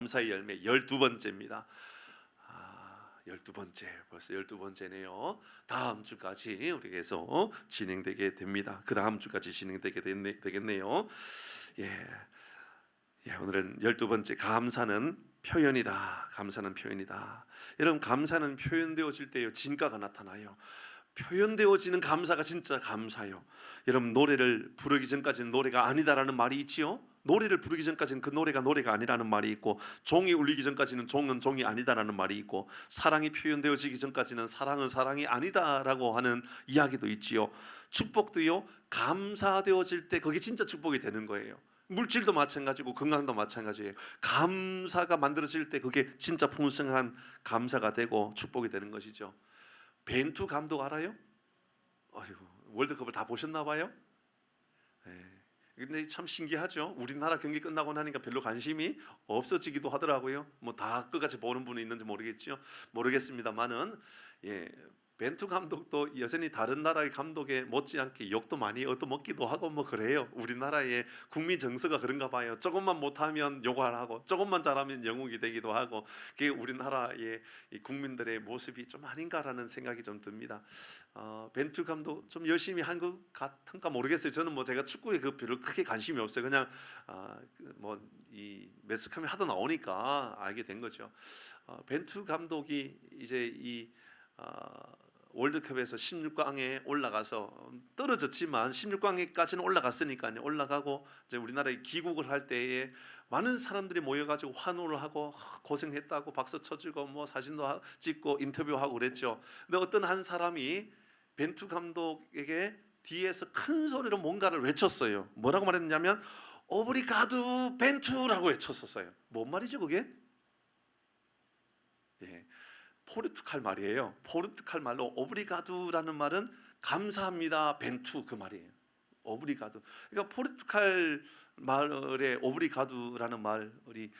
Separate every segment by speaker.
Speaker 1: 감사의 열매 12번째입니다. 12번째, 벌써 12번째네요. 다음 주까지 우리 계속 진행되게 됩니다. 그 다음 주까지 진행되게 되겠네요. 오늘은 12번째, 감사는 표현이다. 감사는 표현이다. 여러분, 감사는 표현되어질 때요, 진가가 나타나요. 표현되어지는 감사가 진짜 감사요. 여러분, 노래를 부르기 전까지는 노래가 아니다라는 말이 있지요. 노래를 부르기 전까지는 그 노래가 아니라는 말이 있고, 종이 울리기 전까지는 종은 종이 아니다라는 말이 있고, 사랑이 표현되어지기 전까지는 사랑은 사랑이 아니다라고 하는 이야기도 있지요. 축복도요, 감사되어질 때 그게 진짜 축복이 되는 거예요. 물질도 마찬가지고 건강도 마찬가지예요. 감사가 만들어질 때 그게 진짜 풍성한 감사가 되고 축복이 되는 것이죠. 벤투 감독 알아요? 월드컵을 다 보셨나 봐요? 근데 참 신기하죠. 우리나라 경기 끝나고 나니까 별로 관심이 없어지기도 하더라고요. 뭐 다 끝까지 보는 분이 있는지 모르겠습니다만은 벤투 감독도 여전히 다른 나라의 감독에 못지않게 욕도 많이 얻어먹기도 하고 뭐 그래요. 우리나라의 국민 정서가 그런가 봐요. 조금만 못하면 욕을 하고 조금만 잘하면 영웅이 되기도 하고, 그게 우리나라의 국민들의 모습이 좀 아닌가라는 생각이 좀 듭니다. 벤투 감독 좀 열심히 한 것 같은가 모르겠어요. 저는 뭐 제가 축구에 별로 크게 관심이 없어요. 그냥 이 매스컴이 하도 나오니까 알게 된 거죠. 벤투 감독이 이제 월드컵에서 16강에 올라가서 떨어졌지만 16강에까지는 올라갔으니까요. 올라가고 이제 우리나라에 귀국을 할 때에 많은 사람들이 모여가지고 환호를 하고 고생했다고 박수 쳐주고 뭐 사진도 찍고 인터뷰하고 그랬죠. 근데 어떤 한 사람이 벤투 감독에게 뒤에서 큰 소리로 뭔가를 외쳤어요. 뭐라고 말했냐면 오브리가두 벤투라고 외쳤었어요. 뭔 말이죠 그게? 포르투갈 말이에요. 포르투갈 말로 오브리가두라는 말은 감사합니다 벤투, 그 말이에요. 오브리가두. 그러니까 포르투갈 말에 오브리가두라는 말이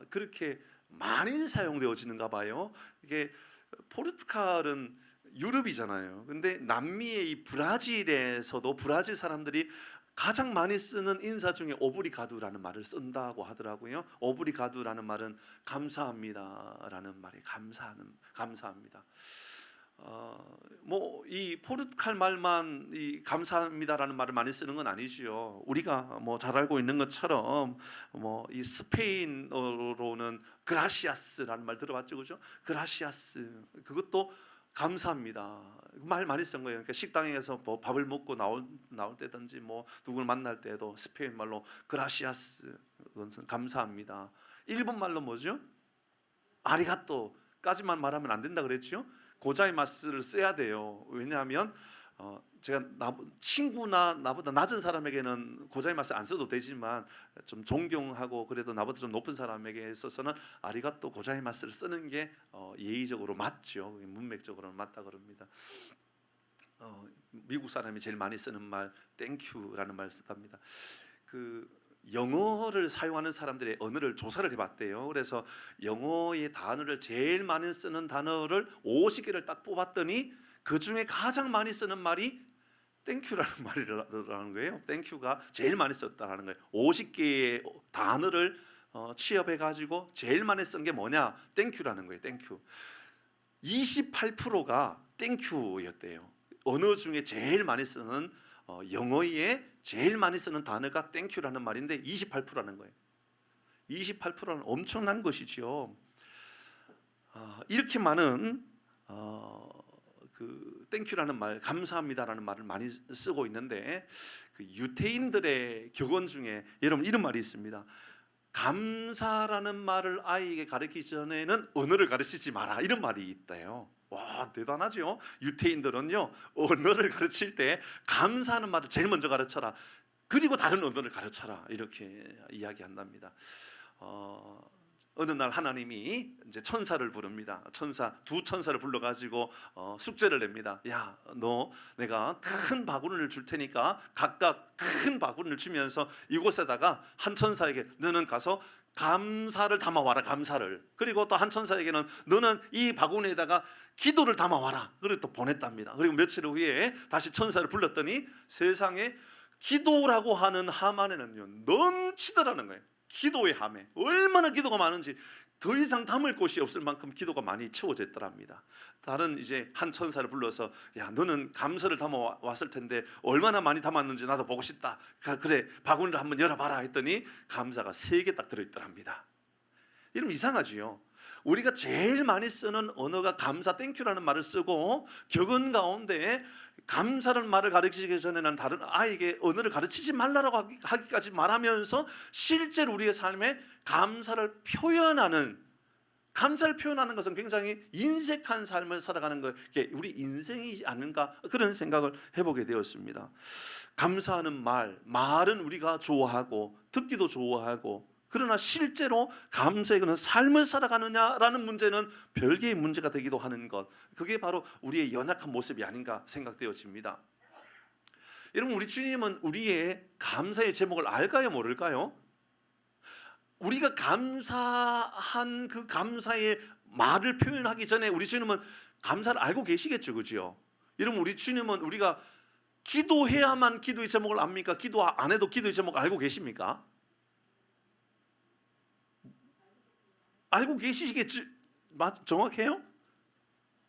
Speaker 1: 그렇게 많이 사용되어지는가 봐요. 이게 포르투갈은 유럽이잖아요. 근데 남미의 이 브라질에서도 브라질 사람들이 가장 많이 쓰는 인사 중에 오브리가두라는 말을 쓴다고 하더라고요. 오브리가두라는 말은 감사합니다라는 말이 감사합니다. 이 포르투갈 말만 이 감사합니다라는 말을 많이 쓰는 건 아니지요. 우리가 뭐 잘 알고 있는 것처럼 이 스페인어로는 그라시아스라는 말 들어봤죠, 그죠? 그라시아스, 그것도 감사합니다. 말 많이 쓴 거예요. 그러니까 식당에서 뭐 밥을 먹고 나올 때든지 뭐 누구를 만날 때도 스페인 말로 그라시아스, 그것은 감사합니다. 일본 말로 뭐죠? 아리가또까지만 말하면 안 된다 그랬죠. 고자이마스를 써야 돼요. 왜냐하면 제가 친구나 나보다 낮은 사람에게는 고자이마스 안 써도 되지만 좀 존경하고 그래도 나보다 좀 높은 사람에게 있어서는 아리가또 고자이마스를 쓰는 게 예의적으로 맞죠. 문맥적으로는 맞다 그럽니다. 미국 사람이 제일 많이 쓰는 말 땡큐라는 말을 쓴답니다. 영어를 사용하는 사람들의 언어를 조사를 해봤대요. 그래서 영어의 단어를 제일 많이 쓰는 단어를 50개를 딱 뽑았더니 그 중에 가장 많이 쓰는 말이 땡큐라는 말이라는 거예요. 땡큐가 제일 많이 썼다라는 거예요. 50개의 단어를 취합해가지고 제일 많이 쓴 게 뭐냐? 땡큐라는 거예요. 땡큐. 28%가 땡큐였대요. 언어 중에 제일 많이 쓰는 영어에 제일 많이 쓰는 단어가 땡큐라는 말인데 28%라는 거예요. 28%는 엄청난 것이죠. 이렇게 많은 땡큐라는 말, 감사합니다라는 말을 많이 쓰고 있는데 유태인들의 격언 중에 여러분 이런 말이 있습니다. 감사라는 말을 아이에게 가르치기 전에는 언어를 가르치지 마라, 이런 말이 있대요. 와, 대단하죠. 유태인들은요, 언어를 가르칠 때 감사하는 말을 제일 먼저 가르쳐라, 그리고 다른 언어를 가르쳐라, 이렇게 이야기한답니다. 어느 날 하나님이 이제 천사를 부릅니다. 두 천사를 불러가지고 숙제를 냅니다. 야, 내가 큰 바구니를 줄 테니까 각각 큰 바구니를 주면서 이곳에다가 한 천사에게 너는 가서 감사를 담아와라, 감사를. 그리고 또 한 천사에게는 너는 이 바구니에다가 기도를 담아와라. 그리고 또 보냈답니다. 그리고 며칠 후에 다시 천사를 불렀더니 세상에 기도라고 하는 하만에는요 넘치더라는 거예요. 기도의 함에 얼마나 기도가 많은지 더 이상 담을 곳이 없을 만큼 기도가 많이 채워졌더랍니다. 다른 이제 한 천사를 불러서 야 너는 감사를 담아 왔을 텐데 얼마나 많이 담았는지 나도 보고 싶다. 그래 바구니를 한번 열어봐라 했더니 감사가 3개 딱 들어있더랍니다. 이러면 이상하지요. 우리가 제일 많이 쓰는 언어가 감사 땡큐라는 말을 쓰고 격언 가운데 감사라는 말을 가르치기 전에는 다른 아이에게 언어를 가르치지 말라고 하기까지 말하면서 실제로 우리의 삶에 감사를 표현하는 것은 굉장히 인색한 삶을 살아가는 게 우리 인생이 아닌가 그런 생각을 해보게 되었습니다. 감사하는 말은 우리가 좋아하고 듣기도 좋아하고 그러나 실제로 감사의 그런 삶을 살아가느냐라는 문제는 별개의 문제가 되기도 하는 것, 그게 바로 우리의 연약한 모습이 아닌가 생각되어집니다. 여러분, 우리 주님은 우리의 감사의 제목을 알까요 모를까요? 우리가 감사한 그 감사의 말을 표현하기 전에 우리 주님은 감사를 알고 계시겠죠, 그죠? 여러분, 우리 주님은 우리가 기도해야만 기도의 제목을 압니까? 기도 안 해도 기도의 제목을 알고 계십니까? 알고 계시겠지? 정확해요?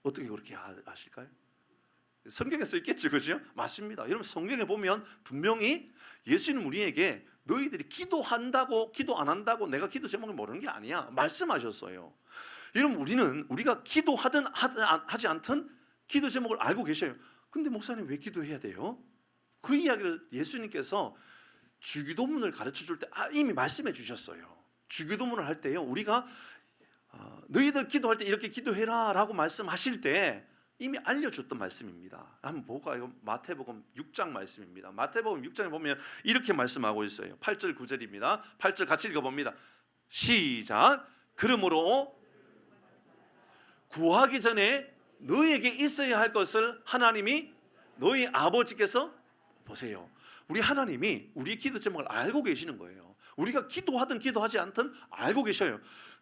Speaker 1: 어떻게 그렇게 아실까요? 성경에 써 있겠죠, 그죠? 맞습니다. 여러분, 성경에 보면 분명히 예수님 우리에게 너희들이 기도한다고 기도 안 한다고 내가 기도 제목을 모르는 게 아니야 말씀하셨어요. 여러분, 우리가 기도하든 하지 않든 기도 제목을 알고 계셔요. 근데 목사님 왜 기도해야 돼요? 그 이야기를 예수님께서 주기도문을 가르쳐 줄 때 이미 말씀해 주셨어요. 주기도문을 할 때요, 우리가 너희들 기도할 때 이렇게 기도해라 라고 말씀하실 때 이미 알려줬던 말씀입니다. 한번 볼까요? 마태복음 6장 말씀입니다. 마태복음 6장에 보면 이렇게 말씀하고 있어요. 8절 9절입니다 8절 같이 읽어봅니다. 시작. 그러므로 구하기 전에 너희에게 있어야 할 것을 하나님이 너희 아버지께서 보세요. 우리 하나님이 우리의 기도 제목을 알고 계시는 거예요. 우리가 기도하든 기도하지 않든 알고 계셔요.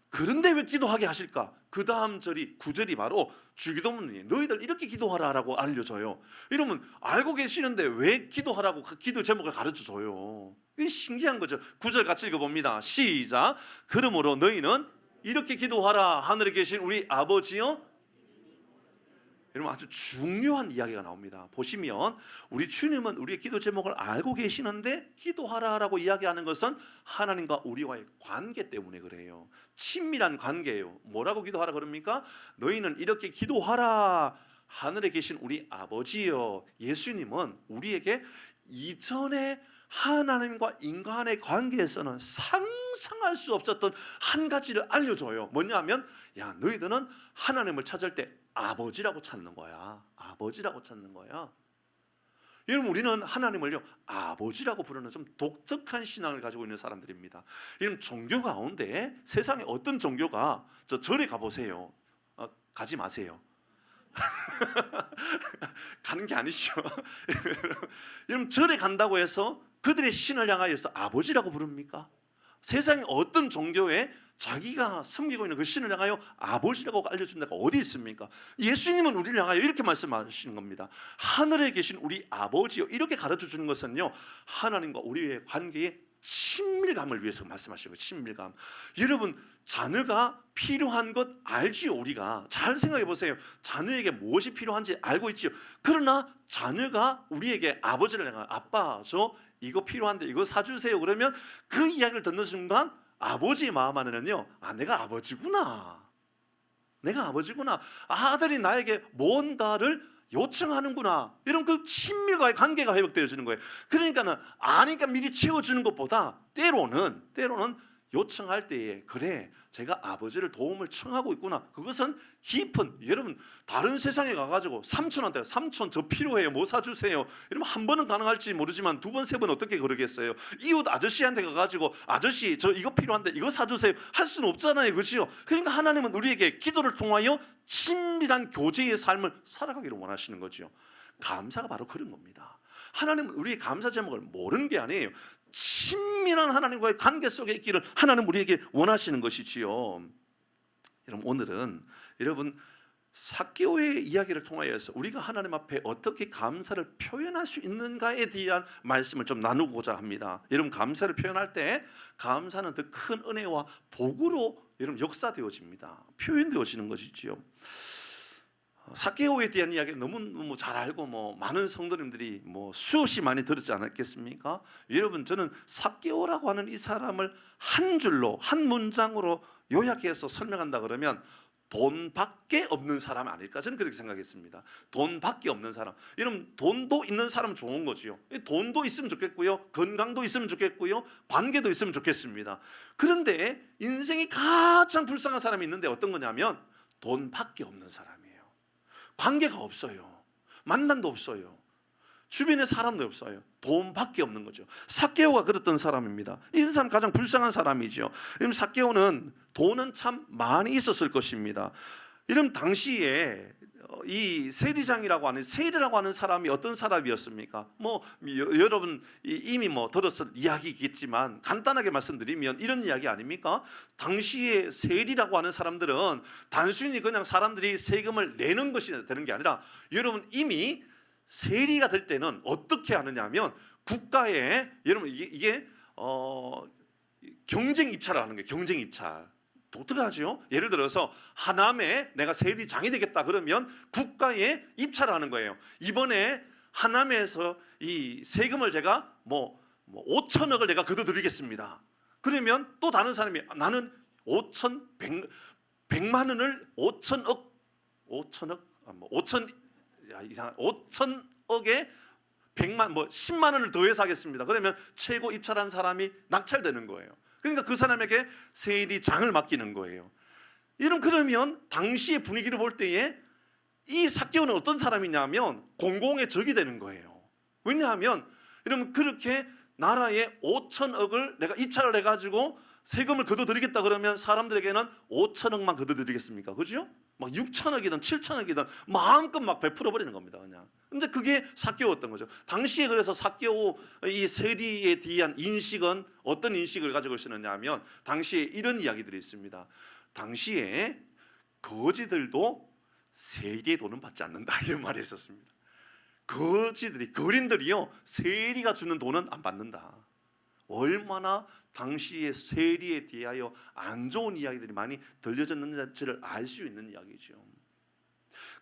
Speaker 1: 그런데 왜 기도하게 하실까? 그 다음 절이 9절이 바로 주기도문이에요. 너희들 이렇게 기도하라라고 알려줘요. 이러면 알고 계시는데 왜 기도하라고 그 기도 제목을 가르쳐줘요? 이게 신기한 거죠. 9절 같이 읽어봅니다. 시작. 그러므로 너희는 이렇게 기도하라. 하늘에 계신 우리 아버지여. 여러분, 아주 중요한 이야기가 나옵니다. 보시면 우리 주님은 우리의 기도 제목을 알고 계시는데 기도하라라고 이야기하는 것은 하나님과 우리와의 관계 때문에 그래요. 친밀한 관계예요. 뭐라고 기도하라 그럽니까? 너희는 이렇게 기도하라. 하늘에 계신 우리 아버지여. 예수님은 우리에게 이전에 하나님과 인간의 관계에서는 상상할 수 없었던 한 가지를 알려줘요. 뭐냐면 너희들은 하나님을 찾을 때 아버지라고 찾는 거야. 아버지라고 찾는 거야. 여러분, 우리는 하나님을요 아버지라고 부르는 좀 독특한 신앙을 가지고 있는 사람들입니다. 여러분, 종교 가운데 세상에 어떤 종교가 절에 가보세요. 가지 마세요. 가는 게 아니죠. 여러분, 절에 간다고 해서 그들의 신을 향하여서 아버지라고 부릅니까? 세상에 어떤 종교에 자기가 섬기고 있는 그 신을 향하여 아버지라고 알려준 데가 어디 있습니까? 예수님은 우리를 향하여 이렇게 말씀하시는 겁니다. 하늘에 계신 우리 아버지요. 이렇게 가르쳐 주는 것은요, 하나님과 우리의 관계의 친밀감을 위해서 말씀하시는 거예요. 친밀감. 여러분, 자녀가 필요한 것 알지요. 우리가 잘 생각해 보세요. 자녀에게 무엇이 필요한지 알고 있지요. 그러나 자녀가 우리에게 아버지를 향하여 아빠, 저 이거 필요한데 이거 사주세요. 그러면 그 이야기를 듣는 순간 아버지의 마음 안에는요, 내가 아버지구나. 내가 아버지구나. 아들이 나에게 뭔가를 요청하는구나. 이런 그 친밀과의 관계가 회복되어지는 거예요. 그러니까는 아니까 미리 채워주는 것보다 때로는 요청할 때에 그래 제가 아버지를 도움을 청하고 있구나. 그것은 깊은, 여러분 다른 세상에 가가지고 삼촌한테 삼촌 저 필요해요. 뭐 사주세요. 이러면 한 번은 가능할지 모르지만 두 번, 세 번 어떻게 그러겠어요. 이웃 아저씨한테 가가지고 아저씨 저 이거 필요한데 이거 사주세요. 할 수는 없잖아요. 그렇죠? 그러니까 하나님은 우리에게 기도를 통하여 친밀한 교제의 삶을 살아가기를 원하시는 거죠. 감사가 바로 그런 겁니다. 하나님은 우리의 감사 제목을 모르는 게 아니에요. 친밀한 하나님과의 관계 속에 있기를 하나님 우리에게 원하시는 것이지요. 여러분, 오늘은 여러분 삭개오의 이야기를 통하여서 우리가 하나님 앞에 어떻게 감사를 표현할 수 있는가에 대한 말씀을 좀 나누고자 합니다. 여러분, 감사를 표현할 때 감사는 더 큰 은혜와 복으로 여러분 역사되어집니다. 표현되어지는 것이지요. 삭개오에 대한 이야기 너무 잘 알고 많은 성도님들이 수없이 많이 들었지 않았겠습니까? 여러분, 저는 삭개오라고 하는 이 사람을 한 줄로, 한 문장으로 요약해서 설명한다 그러면 돈밖에 없는 사람 아닐까, 저는 그렇게 생각했습니다. 돈밖에 없는 사람. 여러분, 돈도 있는 사람은 좋은 거지요. 돈도 있으면 좋겠고요, 건강도 있으면 좋겠고요, 관계도 있으면 좋겠습니다. 그런데 인생이 가장 불쌍한 사람이 있는데 어떤 거냐면 돈밖에 없는 사람이에요. 관계가 없어요. 만남도 없어요. 주변에 사람도 없어요. 돈밖에 없는 거죠. 삭개오가 그랬던 사람입니다. 이 사람 가장 불쌍한 사람이죠. 삭개오는 돈은 참 많이 있었을 것입니다. 이런 당시에 이 세리장이라고 하는, 세리라고 하는 사람이 어떤 사람이었습니까? 여러분 이미 들었을 이야기겠지만 간단하게 말씀드리면 이런 이야기 아닙니까? 당시에 세리라고 하는 사람들은 단순히 그냥 사람들이 세금을 내는 것이 되는 게 아니라, 여러분 이미 세리가 될 때는 어떻게 하느냐면 국가에, 여러분 이게 경쟁 입찰을 하는 거예요. 경쟁 입찰. 독특하죠? 예를 들어서 하남에 내가 세리장이 되겠다 그러면 국가에 입찰을 하는 거예요. 이번에 하남에서 이 세금을 제가 5천억을 내가 걷어들이겠습니다. 그러면 또 다른 사람이 나는 5천억 5천억에 100만 10만 원을 더해서 하겠습니다. 그러면 최고 입찰한 사람이 낙찰되는 거예요. 그러니까 그 사람에게 세리장을 맡기는 거예요. 그러면 당시의 분위기를 볼 때에 이 삭개오는 어떤 사람이냐면 공공의 적이 되는 거예요. 왜냐하면 여러분, 그렇게 나라에 5천억을 내가 입찰을 해가지고 세금을 걷어들이겠다 그러면 사람들에게는 5천억만 걷어들이겠습니까? 그죠? 6천억이든 7천억이든 마음껏 베풀어버리는 겁니다. 그냥. 근데 그게 삭개오였던 거죠. 당시에 그래서 삭개오 이 세리에 대한 인식은 어떤 인식을 가지고 있었느냐 하면, 당시에 이런 이야기들이 있습니다. 당시에 거지들도 세리의 돈은 받지 않는다, 이런 말이 있었습니다. 거린들이요, 세리가 주는 돈은 안 받는다. 얼마나 당시의 세리에 대하여 안 좋은 이야기들이 많이 들려졌는지를 알 수 있는 이야기죠.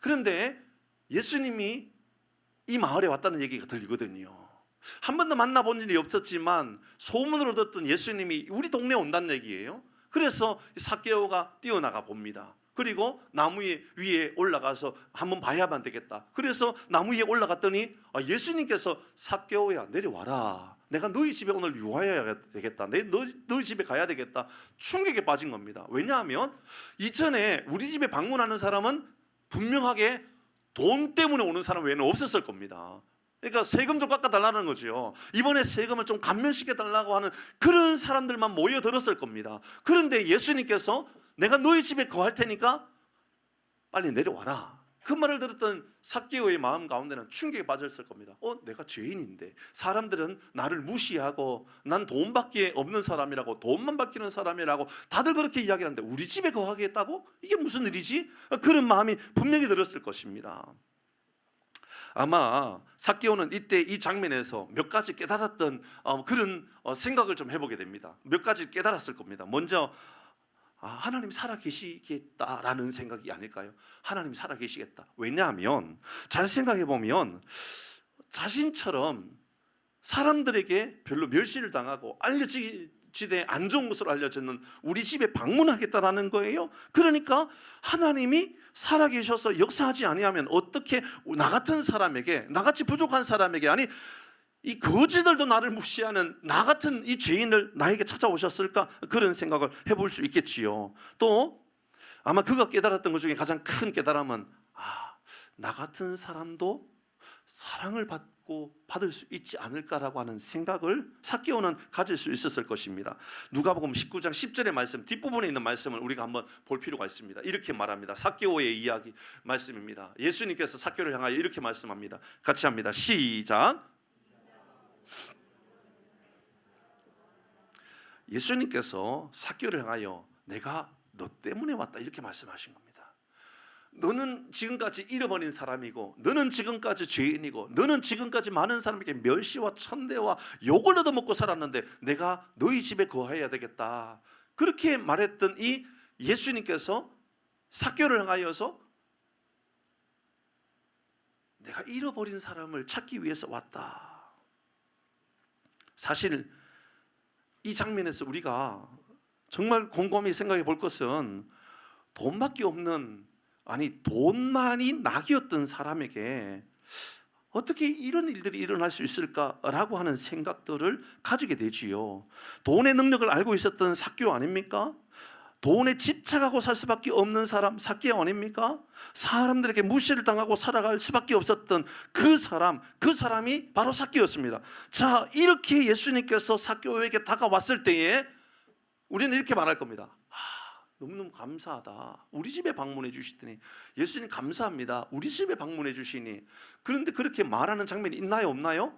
Speaker 1: 그런데 예수님이 이 마을에 왔다는 얘기가 들리거든요. 한 번도 만나본 일이 없었지만 소문으로 듣던 예수님이 우리 동네에 온다는 얘기예요. 그래서 삭개오가 뛰어나가 봅니다. 그리고 나무 위에 올라가서 한번 봐야만 되겠다. 그래서 나무 위에 올라갔더니 예수님께서 삭개오야, 내려와라. 내가 너희 집에 오늘 유하여야 되겠다. 너희 집에 가야 되겠다. 충격에 빠진 겁니다. 왜냐하면 이전에 우리 집에 방문하는 사람은 분명하게 돈 때문에 오는 사람 외에는 없었을 겁니다. 그러니까 세금 좀 깎아달라는 거죠. 이번에 세금을 좀 감면시켜달라고 하는 그런 사람들만 모여들었을 겁니다. 그런데 예수님께서 내가 너희 집에 거할 테니까 빨리 내려와라. 그 말을 들었던 삭개오의 마음 가운데는 충격에 빠졌을 겁니다. 내가 죄인인데 사람들은 나를 무시하고 난 돈밖에 없는 사람이라고, 돈만 받기는 사람이라고 다들 그렇게 이야기하는데 우리 집에 거하겠다고? 이게 무슨 일이지? 그런 마음이 분명히 들었을 것입니다. 아마 삭개오는 이때 이 장면에서 몇 가지 깨달았던 그런 생각을 좀 해보게 됩니다. 몇 가지 깨달았을 겁니다. 먼저 하나님 살아계시겠다라는 생각이 아닐까요? 하나님 살아계시겠다. 왜냐하면 잘 생각해보면 자신처럼 사람들에게 별로 멸시를 당하고 알려지되 안 좋은 것으로 알려졌는 우리 집에 방문하겠다라는 거예요. 그러니까 하나님이 살아계셔서 역사하지 아니하면 어떻게 나 같은 사람에게, 나같이 부족한 사람에게, 아니 이 거지들도 나를 무시하는 나 같은 이 죄인을 나에게 찾아오셨을까? 그런 생각을 해볼 수 있겠지요. 또 아마 그가 깨달았던 것 중에 가장 큰 깨달음은 나 같은 사람도 사랑을 받을 수 있지 않을까라고 하는 생각을 삭개오는 가질 수 있었을 것입니다. 누가복음 19장 10절의 말씀 뒷부분에 있는 말씀을 우리가 한번 볼 필요가 있습니다. 이렇게 말합니다. 삭개오의 이야기 말씀입니다. 예수님께서 삭개오를 향하여 이렇게 말씀합니다. 같이 합니다. 시작. 예수님께서 삭개오를 향하여 내가 너 때문에 왔다 이렇게 말씀하신 겁니다. 너는 지금까지 잃어버린 사람이고, 너는 지금까지 죄인이고, 너는 지금까지 많은 사람에게 멸시와 천대와 욕을 얻어먹고 살았는데 내가 너희 집에 거해야 되겠다. 그렇게 말했던 이 예수님께서 삭개오를 향하여서 내가 잃어버린 사람을 찾기 위해서 왔다. 사실 이 장면에서 우리가 정말 곰곰이 생각해 볼 것은 돈밖에 없는, 아니 돈만이 낙이었던 사람에게 어떻게 이런 일들이 일어날 수 있을까라고 하는 생각들을 가지게 되지요. 돈의 능력을 알고 있었던 삭개오 아닙니까? 돈에 집착하고 살 수밖에 없는 사람 삭개오 아닙니까? 사람들에게 무시를 당하고 살아갈 수밖에 없었던 그 사람이 바로 삭개오였습니다. 자, 이렇게 예수님께서 삭개오에게 다가왔을 때에 우리는 이렇게 말할 겁니다. 너무너무 감사하다. 우리 집에 방문해 주시더니, 예수님 감사합니다. 우리 집에 방문해 주시니. 그런데 그렇게 말하는 장면이 있나요, 없나요?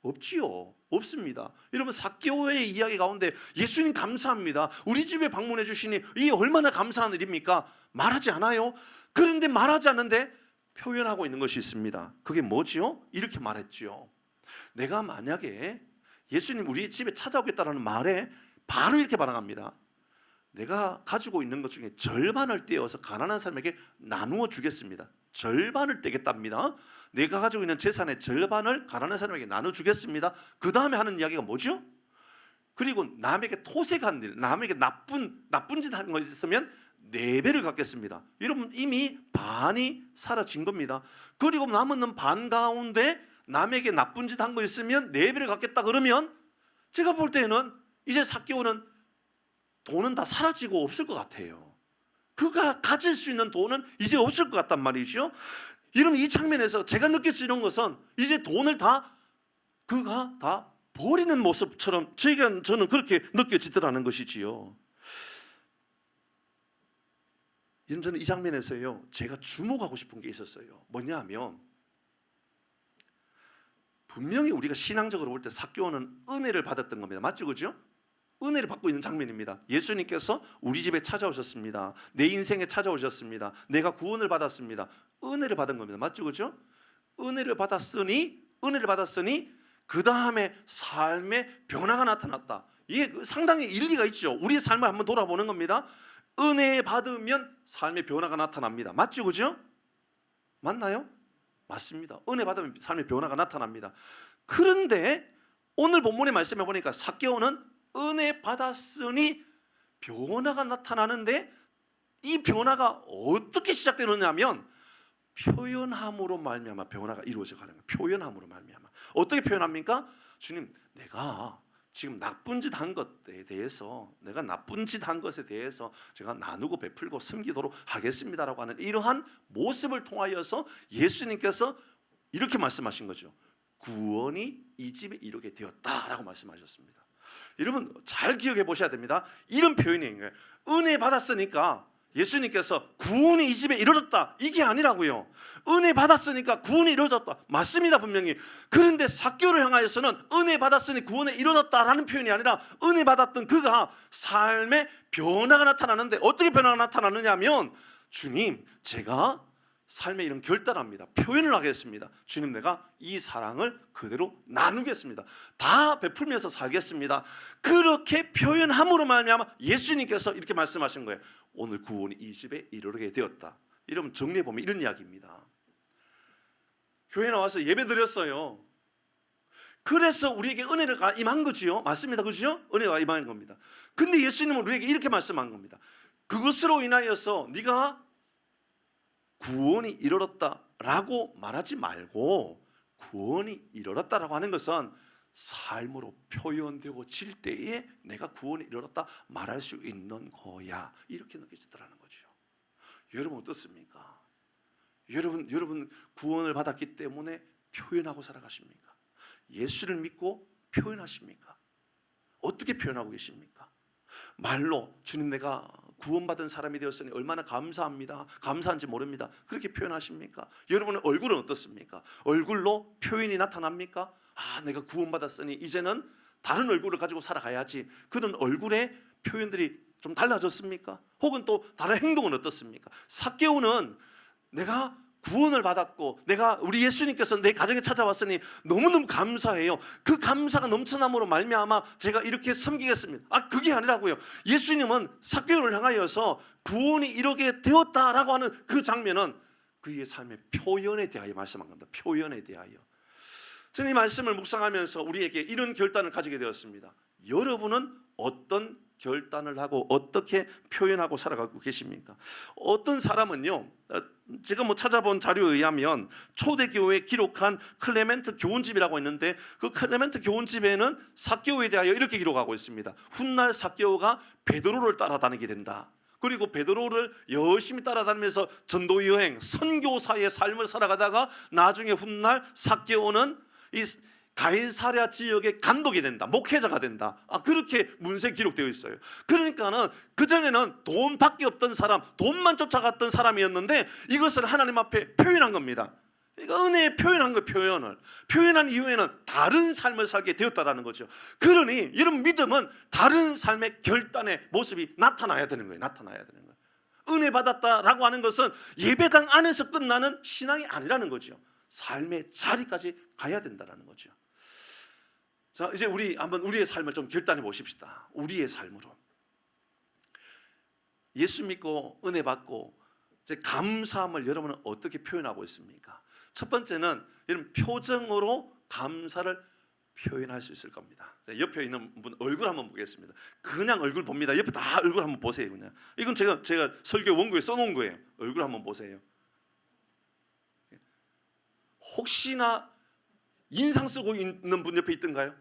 Speaker 1: 없지요. 없습니다. 여러분, 삭개오의 이야기 가운데 예수님 감사합니다, 우리 집에 방문해 주시니, 이게 얼마나 감사한 일입니까? 말하지 않아요. 그런데 말하지 않는데 표현하고 있는 것이 있습니다. 그게 뭐지요? 이렇게 말했지요. 내가 만약에 예수님 우리 집에 찾아오겠다라는 말에 바로 이렇게 반응합니다. 내가 가지고 있는 것 중에 절반을 떼어서 가난한 사람에게 나누어 주겠습니다. 절반을 떼겠답니다. 내가 가지고 있는 재산의 절반을 가난한 사람에게 나눠주겠습니다. 그 다음에 하는 이야기가 뭐죠? 그리고 남에게 토색한 일, 남에게 나쁜 짓 한 거 있으면 4배를 갚겠습니다. 여러분, 이미 반이 사라진 겁니다. 그리고 남은 반 가운데 남에게 나쁜 짓 한 거 있으면 4배를 갚겠다 그러면, 제가 볼 때는 이제 삭개오는 돈은 다 사라지고 없을 것 같아요. 그가 가질 수 있는 돈은 이제 없을 것 같단 말이죠. 여러분, 이 장면에서 제가 느껴지는 것은 이제 돈을 그가 다 버리는 모습처럼 저는 그렇게 느껴지더라는 것이지요. 저는 이 장면에서요, 제가 주목하고 싶은 게 있었어요. 뭐냐 하면, 분명히 우리가 신앙적으로 볼 때 삭개오는 은혜를 받았던 겁니다. 맞죠? 그죠? 은혜를 받고 있는 장면입니다. 예수님께서 우리 집에 찾아오셨습니다. 내 인생에 찾아오셨습니다. 내가 구원을 받았습니다. 은혜를 받은 겁니다. 맞죠? 그죠? 은혜를 받았으니 그 다음에 삶의 변화가 나타났다. 이게 상당히 일리가 있죠. 우리의 삶을 한번 돌아보는 겁니다. 은혜 받으면 삶의 변화가 나타납니다. 맞죠? 그죠? 맞나요? 맞습니다. 은혜 받으면 삶의 변화가 나타납니다. 그런데 오늘 본문의 말씀해 보니까 삭개오는 은혜 받았으니 변화가 나타나는데, 이 변화가 어떻게 시작되느냐면 표현함으로 말미암아 변화가 이루어져 가는 거예요. 표현함으로 말미암아. 어떻게 표현합니까? 주님, 내가 지금 나쁜 짓 한 것에 대해서, 내가 나쁜 짓 한 것에 대해서 제가 나누고 베풀고 섬기도록 하겠습니다라고 하는 이러한 모습을 통하여서 예수님께서 이렇게 말씀하신 거죠. 구원이 이 집에 이르게 되었다라고 말씀하셨습니다. 여러분, 잘 기억해 보셔야 됩니다. 이런 표현인 거예요. 은혜 받았으니까 예수님께서 구원이 이 집에 이루어졌다, 이게 아니라고요. 은혜 받았으니까 구원이 이루어졌다, 맞습니다, 분명히. 그런데 삭개오를 향하여서는 은혜 받았으니 구원이 이루어졌다라는 표현이 아니라, 은혜 받았던 그가 삶의 변화가 나타나는데, 어떻게 변화가 나타나느냐 하면, 주님, 제가 삶에 이런 결단합니다. 표현을 하겠습니다. 주님, 내가 이 사랑을 그대로 나누겠습니다. 다 베풀면서 살겠습니다. 그렇게 표현함으로 말미암아 예수님께서 이렇게 말씀하신 거예요. 오늘 구원이 이 집에 이르게 되었다. 이러면 정리해 보면 이런 이야기입니다. 교회 나와서 예배 드렸어요. 그래서 우리에게 은혜가 임한 거지요. 맞습니다. 그죠? 은혜가 임한 겁니다. 근데 예수님은 우리에게 이렇게 말씀한 겁니다. 그것으로 인하여서 네가 구원이 이르렀다라고 말하지 말고, 구원이 이르렀다라고 하는 것은 삶으로 표현되어질 때에 내가 구원이 이르렀다 말할 수 있는 거야, 이렇게 느껴지더라는 거죠. 여러분 어떻습니까? 여러분 구원을 받았기 때문에 표현하고 살아가십니까? 예수를 믿고 표현하십니까? 어떻게 표현하고 계십니까? 말로 주님, 내가 구원받은 사람이 되었으니 얼마나 감사합니다, 감사한지 모릅니다, 그렇게 표현하십니까? 여러분의 얼굴은 어떻습니까? 얼굴로 표현이 나타납니까? 내가 구원받았으니 이제는 다른 얼굴을 가지고 살아가야지, 그런 얼굴의 표현들이 좀 달라졌습니까? 혹은 또 다른 행동은 어떻습니까? 삭개오는 내가 구원을 받았고 내가 우리 예수님께서 내 가정에 찾아왔으니 너무너무 감사해요. 그 감사가 넘쳐남으로 말미암아 제가 이렇게 섬기겠습니다. 그게 아니라고요. 예수님은 삭개오를 향하여서 구원이 이루게 되었다라고 하는 그 장면은 그의 삶의 표현에 대하여 말씀한 겁니다. 표현에 대하여. 저는 이 말씀을 묵상하면서 우리에게 이런 결단을 가지게 되었습니다. 여러분은 어떤 결단을 하고 어떻게 표현하고 살아가고 계십니까? 어떤 사람은요, 제가 찾아본 자료에 의하면 초대교회에 기록한 클레멘트 교훈집이라고 있는데 그 클레멘트 교훈집에는 삭개오에 대하여 이렇게 기록하고 있습니다. 훗날 삭개오가 베드로를 따라다니게 된다. 그리고 베드로를 열심히 따라다니면서 전도 여행, 선교사의 삶을 살아가다가 나중에 훗날 삭개오는 이 가이사랴 지역의 감독이 된다, 목회자가 된다. 그렇게 문서에 기록되어 있어요. 그러니까는 그전에는 돈밖에 없던 사람, 돈만 쫓아갔던 사람이었는데 이것을 하나님 앞에 표현한 겁니다. 그러니까 은혜에 표현한 거예요. 표현한 이후에는 다른 삶을 살게 되었다라는 거죠. 그러니 여러분 믿음은 다른 삶의 결단의 모습이 나타나야 되는 거예요. 은혜 받았다라고 하는 것은 예배당 안에서 끝나는 신앙이 아니라는 거죠. 삶의 자리까지 가야 된다라는 거죠. 자, 이제 우리 한번 우리의 삶을 좀 결단해 보십시다. 우리의 삶으로 예수 믿고 은혜 받고 이제 감사함을 여러분은 어떻게 표현하고 있습니까? 첫 번째는 여러분 표정으로 감사를 표현할 수 있을 겁니다. 옆에 있는 분 얼굴 한번 보겠습니다. 그냥 얼굴 봅니다. 옆에 다 얼굴 한번 보세요. 그냥 이건 제가 설교 원고에 써놓은 거예요. 얼굴 한번 보세요. 혹시나 인상 쓰고 있는 분 옆에 있던가요?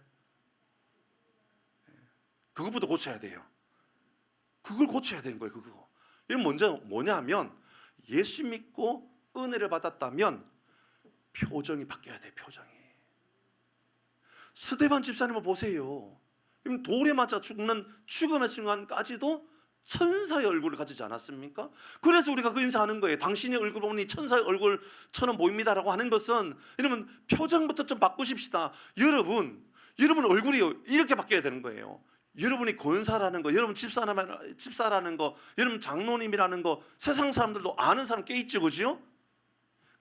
Speaker 1: 그것부터 고쳐야 돼요. 그걸 고쳐야 되는 거예요. 그거. 이건 먼저 뭐냐면 예수 믿고 은혜를 받았다면 표정이 바뀌어야 돼요. 표정이. 스데반 집사님을 보세요. 돌에 맞아 죽는 죽음의 순간까지도 천사의 얼굴을 가지지 않았습니까? 그래서 우리가 그 인사하는 거예요. 당신의 얼굴 보니 천사의 얼굴처럼 보입니다라고 하는 것은 여러분 표정부터 좀 바꾸십시다. 여러분 얼굴이 이렇게 바뀌어야 되는 거예요. 여러분이 권사라는 거, 여러분 집사라는 거, 여러분 장로님이라는 거 세상 사람들도 아는 사람 꽤 있죠, 그죠?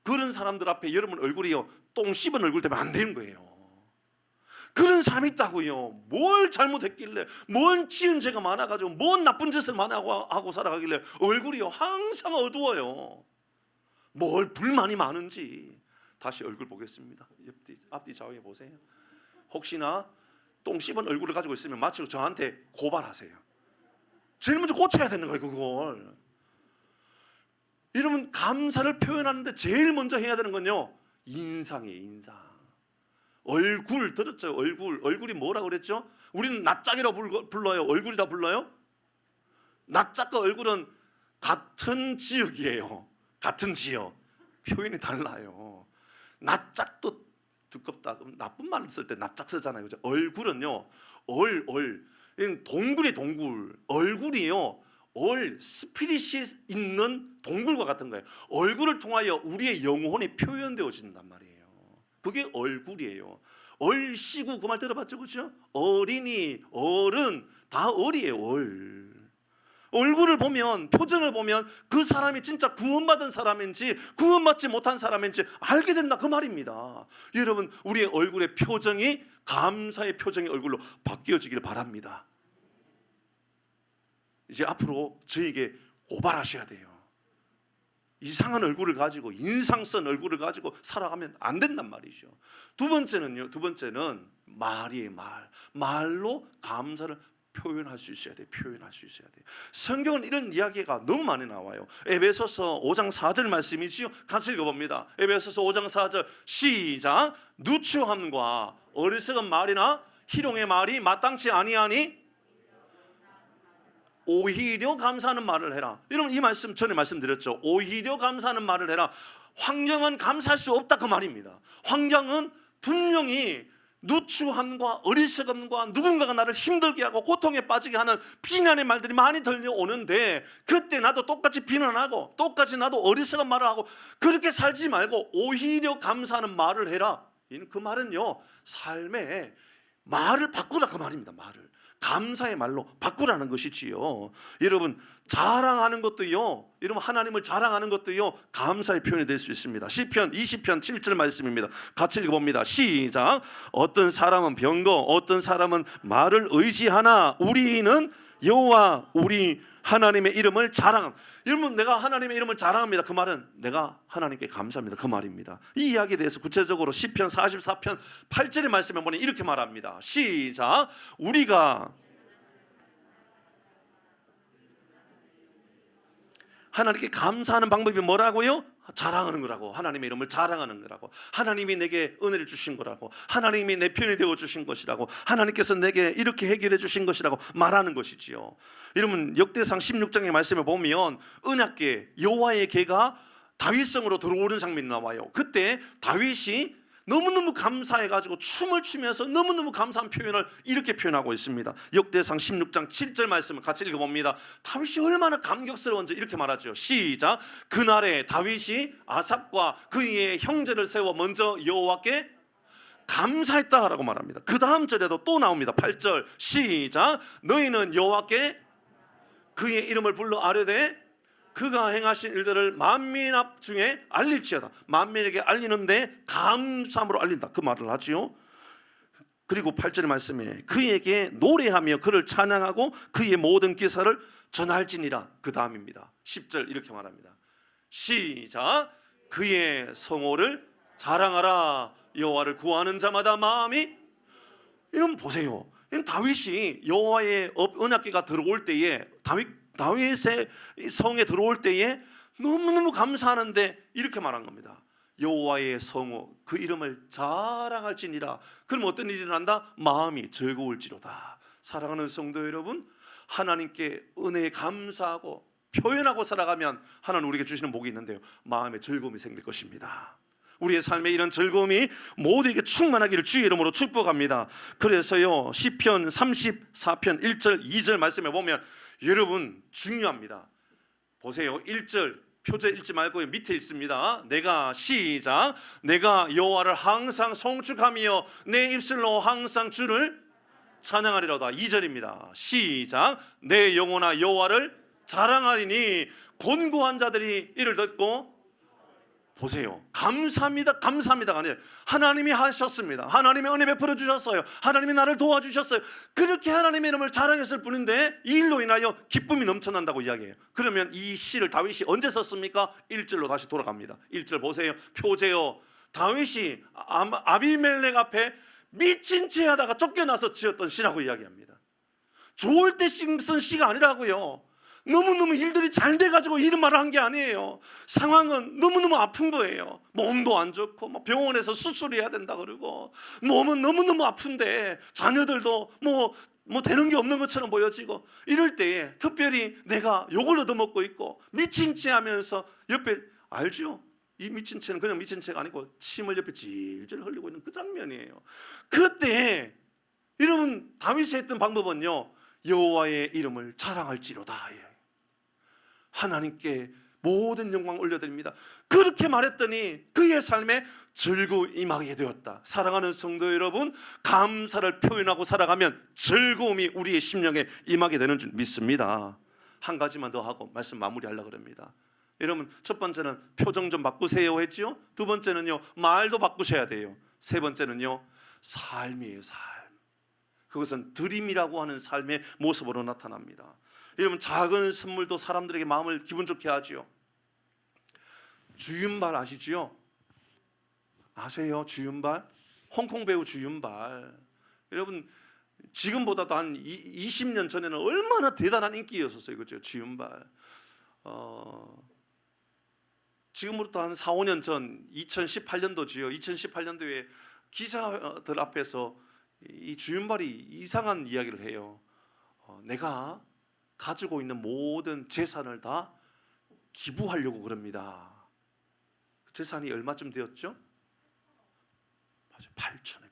Speaker 1: 그런 사람들 앞에 여러분 얼굴이요 똥 씹은 얼굴 되면 안 되는 거예요. 그런 사람이 있다고요. 뭘 잘못했길래, 뭔 지은 죄가 많아가지고, 뭔 나쁜 짓을 많이 하고 살아가길래 얼굴이요 항상 어두워요. 뭘 불만이 많은지. 다시 얼굴 보겠습니다. 앞뒤 좌우에 보세요. 혹시나 똥 씹은 얼굴을 가지고 있으면 마치 저한테 고발하세요. 제일 먼저 고쳐야 되는 거예요. 그걸. 여러분 감사를 표현하는데 제일 먼저 해야 되는 건요 인상이에요. 인상. 얼굴 들었죠? 얼굴이 뭐라 그랬죠? 우리는 낯짝이라고 불러요. 얼굴이라 불러요? 낯짝과 얼굴은 같은 지역이에요. 같은 지역. 표현이 달라요. 낯짝도 두껍다. 그럼 나쁜 말을 쓸 때 낯짝 쓰잖아요. 그죠? 얼굴은요. 동굴이 동굴. 얼굴이요. 스피릿이 있는 동굴과 같은 거예요. 얼굴을 통하여 우리의 영혼이 표현되어진단 말이에요. 그게 얼굴이에요. 얼씨구 그 말 들어봤죠? 그렇죠? 어린이, 어른 다 얼이에요. 얼굴을 보면, 표정을 보면 그 사람이 진짜 구원받은 사람인지 구원받지 못한 사람인지 알게 된다 그 말입니다. 여러분 우리의 얼굴의 표정이 감사의 표정의 얼굴로 바뀌어지길 바랍니다. 이제 앞으로 저에게 고발하셔야 돼요. 이상한 얼굴을 가지고 인상 쓴 얼굴을 가지고 살아가면 안 된단 말이죠. 두 번째는 말이에요. 말로 감사를 표현할 수 있어야 돼요. 성경은 이런 이야기가 너무 많이 나와요. 에베소서 5장 4절 말씀이지요. 같이 읽어봅니다. 에베소서 5장 4절 시작. 누추함과 어리석은 말이나 희롱의 말이 마땅치 아니하니 오히려 감사하는 말을 해라. 여러분 이 말씀 전에 말씀드렸죠. 오히려 감사하는 말을 해라. 환경은 감사할 수 없다 그 말입니다. 환경은 분명히 누추함과 어리석음과 누군가가 나를 힘들게 하고 고통에 빠지게 하는 비난의 말들이 많이 들려오는데 그때 나도 똑같이 비난하고 똑같이 나도 어리석은 말을 하고 그렇게 살지 말고 오히려 감사하는 말을 해라. 그 말은요 삶의 말을 바꾸라 그 말입니다. 감사의 말로 바꾸라는 것이지요. 여러분, 자랑하는 것도요, 여러분 하나님을 자랑하는 것도요 감사의 표현이 될 수 있습니다. 시편 20편 7절 말씀입니다. 같이 읽어봅니다. 시작. 어떤 사람은 병거, 어떤 사람은 말을 의지하나 우리는 여호와 우리 하나님의 이름을 자랑. 여러분, 내가 하나님의 이름을 자랑합니다. 그 말은 내가 하나님께 감사합니다. 그 말입니다. 이 이야기에 대해서 구체적으로 시편 44편 8절의 말씀에 보니 이렇게 말합니다. 시작. 우리가 하나님께 감사하는 방법이 뭐라고요? 자랑하는 거라고. 하나님의 이름을 자랑하는 거라고. 하나님이 내게 은혜를 주신 거라고. 하나님이 내 편이 되어 주신 것이라고. 하나님께서 내게 이렇게 해결해 주신 것이라고 말하는 것이지요. 여러분, 역대상 16장의 말씀에 보면 언약궤, 여호와의 궤가 다윗성으로 들어오는 장면이 나와요. 그때 다윗이 너무너무 감사해가지고 춤을 추면서 너무너무 감사한 표현을 이렇게 표현하고 있습니다. 역대상 16장 7절 말씀을 같이 읽어봅니다. 다윗이 얼마나 감격스러운지 이렇게 말하죠. 시작. 그날에 다윗이 아삽과 그의 형제를 세워 먼저 여호와께 감사했다라고 말합니다. 그 다음 절에도 또 나옵니다. 8절 시작. 너희는 여호와께 그의 이름을 불러 아뢰되 그가 행하신 일들을 만민 앞 중에 알릴지어다. 만민에게 알리는데 감사함으로 알린다. 그 말을 하지요. 그리고 8절의 말씀에 그에게 노래하며 그를 찬양하고 그의 모든 기사를 전할지니라. 그 다음입니다. 10절 이렇게 말합니다. 시작. 그의 성호를 자랑하라. 여호와를 구하는 자마다 마음이. 이러면 보세요. 다윗이 여호와의 언약궤가 들어올 때에 다윗의 성에 들어올 때에 너무너무 감사하는데 이렇게 말한 겁니다. 여호와의 성호 그 이름을 자랑할지니라. 그럼 어떤 일이 일어난다? 마음이 즐거울지로다. 사랑하는 성도 여러분, 하나님께 은혜에 감사하고 표현하고 살아가면 하나님 우리에게 주시는 복이 있는데요, 마음에 즐거움이 생길 것입니다. 우리의 삶에 이런 즐거움이 모두에게 충만하기를 주의 이름으로 축복합니다. 그래서요, 시편 34편 1절 2절 말씀에 보면 여러분 중요합니다. 보세요. 1절 표제 읽지 말고 밑에 있습니다. 내가 시작. 내가 여호와를 항상 송축하며 내 입술로 항상 주를 찬양하리로다. 2절입니다. 시작. 내 영혼아 여호와를 자랑하리니 곤고한 자들이 이를 듣고. 보세요. 감사합니다. 감사합니다가 아니라 하나님이 하셨습니다. 하나님의 은혜 베풀어 주셨어요. 하나님이 나를 도와주셨어요. 그렇게 하나님의 이름을 자랑했을 뿐인데 이 일로 인하여 기쁨이 넘쳐난다고 이야기해요. 그러면 이 시를 다윗이 언제 썼습니까? 1절로 다시 돌아갑니다. 1절 보세요. 표제요. 다윗이 아비멜렉 앞에 미친 채 하다가 쫓겨나서 지었던 시라고 이야기합니다. 좋을 때 쓴 시가 아니라고요. 너무너무 일들이 잘 돼가지고 이런 말을 한 게 아니에요. 상황은 너무너무 아픈 거예요. 몸도 안 좋고 병원에서 수술해야 된다 그러고 몸은 너무너무 아픈데 자녀들도 뭐 되는 게 없는 것처럼 보여지고 이럴 때에 특별히 내가 욕을 얻어먹고 있고 미친 채 하면서 옆에 알죠? 이 미친 채는 그냥 미친 채가 아니고 침을 옆에 질질 흘리고 있는 그 장면이에요. 그때 여러분 다윗이 했던 방법은요, 여호와의 이름을 자랑할지로다. 하나님께 모든 영광 올려드립니다. 그렇게 말했더니 그의 삶에 즐거움이 임하게 되었다. 사랑하는 성도 여러분, 감사를 표현하고 살아가면 즐거움이 우리의 심령에 임하게 되는 줄 믿습니다. 한 가지만 더 하고 말씀 마무리하려고 합니다. 여러분, 첫 번째는 표정 좀 바꾸세요 했죠. 두 번째는요, 말도 바꾸셔야 돼요. 세 번째는요, 삶이에요. 삶. 그것은 드림이라고 하는 삶의 모습으로 나타납니다. 여러분, 작은 선물도 사람들에게 마음을 기분 좋게 하지요. 주윤발 아시지요? 아세요? 주윤발? 홍콩 배우 주윤발. 여러분, 지금보다도 한 20년 전에는 얼마나 대단한 인기였었어요. 그렇죠? 주윤발. 지금부터 한 4, 5년 전 2018년도지요. 2018년도에 기자들 앞에서 이 주윤발이 이상한 이야기를 해요. 내가 가지고 있는 모든 재산을 다 기부하려고 그럽니다. 그 재산이 얼마쯤 되었죠? 맞아요. 8천억.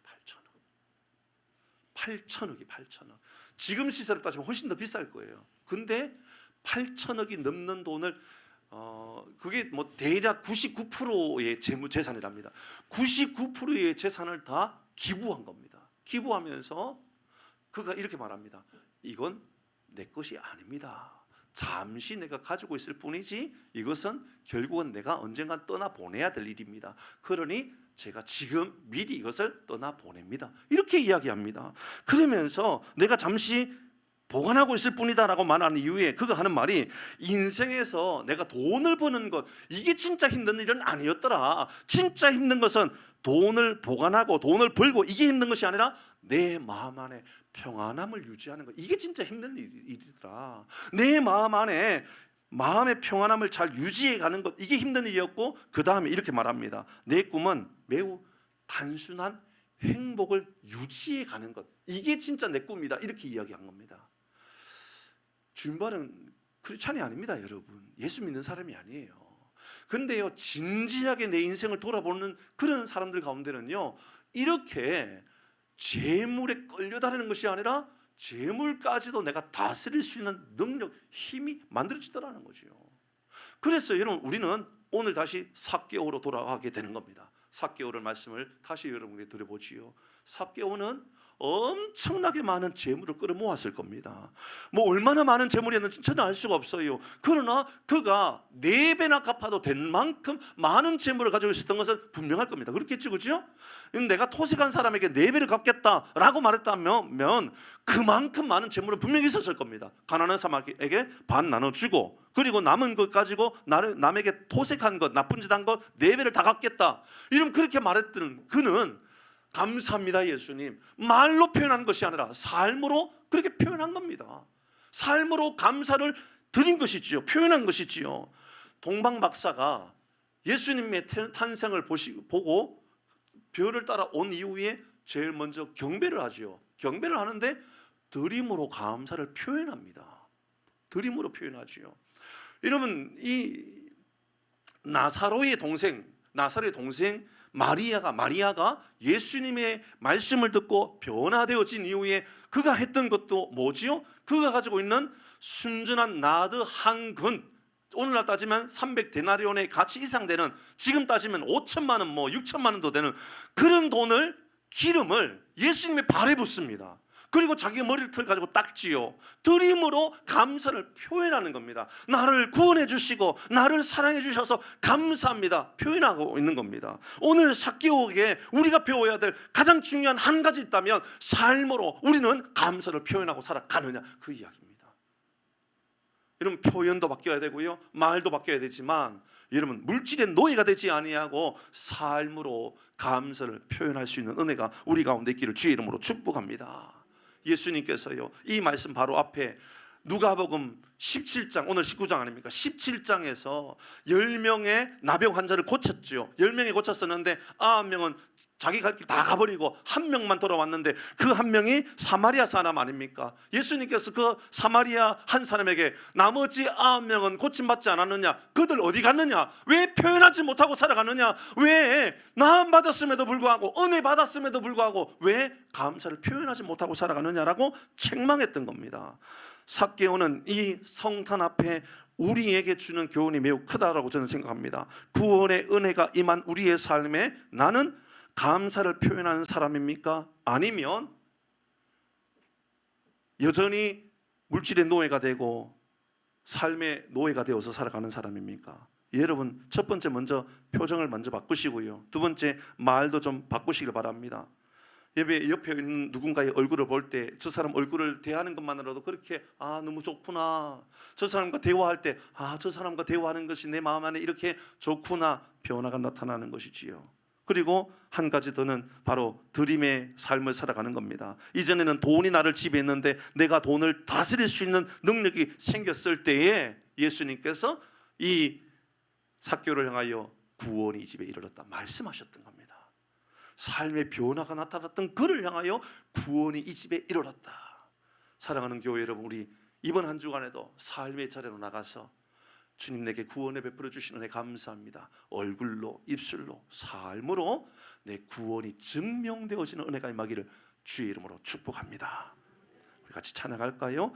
Speaker 1: 8천억. 지금 시세로 따지면 훨씬 더 비쌀 거예요. 근데 8천억이 넘는 돈을 그게 뭐 대략 99%의 재산이랍니다. 99%의 재산을 다 기부한 겁니다. 기부하면서 그가 이렇게 말합니다. 이건 내 것이 아닙니다. 잠시 내가 가지고 있을 뿐이지 이것은 결국은 내가 언젠간 떠나보내야 될 일입니다. 그러니 제가 지금 미리 이것을 떠나보냅니다. 이렇게 이야기합니다. 그러면서 내가 잠시 보관하고 있을 뿐이다 라고 말하는 이유에 그가 하는 말이, 인생에서 내가 돈을 버는 것, 이게 진짜 힘든 일은 아니었더라. 진짜 힘든 것은 돈을 보관하고 돈을 벌고 이게 힘든 것이 아니라 내 마음 안에 평안함을 유지하는 것, 이게 진짜 힘든 일이더라. 내 마음 안에 마음의 평안함을 잘 유지해 가는 것, 이게 힘든 일이었고, 그 다음에 이렇게 말합니다. 내 꿈은 매우 단순한 행복을 유지해 가는 것, 이게 진짜 내 꿈이다. 이렇게 이야기한 겁니다. 주인발은 크리스찬이 아닙니다, 여러분. 예수 믿는 사람이 아니에요. 근데요, 진지하게 내 인생을 돌아보는 그런 사람들 가운데는요, 이렇게 재물에 끌려다니는 것이 아니라 재물까지도 내가 다스릴 수 있는 능력, 힘이 만들어지더라는 거죠. 그래서 여러분, 우리는 오늘 다시 삭개오로 돌아가게 되는 겁니다. 삭개오의 말씀을 다시 여러분에게 드려보지요. 삭개오는 엄청나게 많은 재물을 끌어모았을 겁니다. 뭐 얼마나 많은 재물이었는지 저는 알 수가 없어요. 그러나 그가 4배나 갚아도 된 만큼 많은 재물을 가지고 있었던 것은 분명할 겁니다. 그렇겠죠, 그렇죠? 내가 토색한 사람에게 4배를 갚겠다라고 말했다면 그만큼 많은 재물은 분명히 있었을 겁니다. 가난한 사람에게 반 나눠주고, 그리고 남은 것 가지고 남에게 토색한 것, 나쁜 짓 한 것 4배를 다 갚겠다, 이러면 그렇게 말했던 그는 감사합니다 예수님, 말로 표현한 것이 아니라 삶으로 그렇게 표현한 겁니다. 삶으로 감사를 드린 것이지요. 표현한 것이지요. 동방 박사가 예수님의 탄생을 보고 별을 따라 온 이후에 제일 먼저 경배를 하지요. 경배를 하는데 드림으로 감사를 표현합니다. 드림으로 표현하지요. 여러분, 이 나사로의 동생 마리아가 예수님의 말씀을 듣고 변화되어진 이후에 그가 했던 것도 뭐지요? 그가 가지고 있는 순전한 나드 한 근, 오늘날 따지면 300데나리온의 가치 이상 되는, 지금 따지면 5천만 원, 6천만 원도 되는 그런 돈을, 기름을 예수님의 발에 붓습니다. 그리고 자기 머리를 가지고 닦지요. 드림으로 감사를 표현하는 겁니다. 나를 구원해 주시고 나를 사랑해 주셔서 감사합니다, 표현하고 있는 겁니다. 오늘 삭개오에게 우리가 배워야 될 가장 중요한 한 가지 있다면, 삶으로 우리는 감사를 표현하고 살아가느냐, 그 이야기입니다. 여러분, 표현도 바뀌어야 되고요, 말도 바뀌어야 되지만, 여러분, 물질의 노예가 되지 아니하고 삶으로 감사를 표현할 수 있는 은혜가 우리 가운데 있기를 주의 이름으로 축복합니다. 예수님께서요, 이 말씀 바로 앞에 누가복음 17장, 오늘 19장 아닙니까? 17장에서 10명의 나병 환자를 고쳤죠. 10명이 고쳤었는데 9명은 자기 갈 길 다 가버리고 한 명만 돌아왔는데, 그 한 명이 사마리아 사람 아닙니까? 예수님께서 그 사마리아 한 사람에게 나머지 9명은 고침받지 않았느냐? 그들 어디 갔느냐? 왜 표현하지 못하고 살아가느냐? 왜 나음 받았음에도 불구하고, 은혜 받았음에도 불구하고 왜 감사를 표현하지 못하고 살아가느냐라고 책망했던 겁니다. 삭개오는 이 성탄 앞에 우리에게 주는 교훈이 매우 크다라고 저는 생각합니다. 구원의 은혜가 임한 우리의 삶에 나는 감사를 표현하는 사람입니까? 아니면 여전히 물질의 노예가 되고 삶의 노예가 되어서 살아가는 사람입니까? 여러분, 첫 번째 먼저 표정을 먼저 바꾸시고요, 두 번째 말도 좀 바꾸시길 바랍니다. 옆에 있는 누군가의 얼굴을 볼 때 저 사람 얼굴을 대하는 것만으로도 그렇게 너무 좋구나, 저 사람과 대화할 때 저 사람과 대화하는 것이 내 마음 안에 이렇게 좋구나, 변화가 나타나는 것이지요. 그리고 한 가지 더는 바로 드림의 삶을 살아가는 겁니다. 이전에는 돈이 나를 지배했는데 내가 돈을 다스릴 수 있는 능력이 생겼을 때에 예수님께서 이 삭개오를 향하여 구원이 이 집에 이르렀다 말씀하셨던 겁니다. 삶의 변화가 나타났던 그를 향하여 구원이 이 집에 이르렀다. 사랑하는 교회 여러분, 우리 이번 한 주간에도 삶의 자리로 나가서 주님, 내게 구원을 베풀어 주시는 은혜 감사합니다. 얼굴로, 입술로, 삶으로 내 구원이 증명되어지는 은혜가 임하기를 주의 이름으로 축복합니다. 우리 같이 찬양할까요?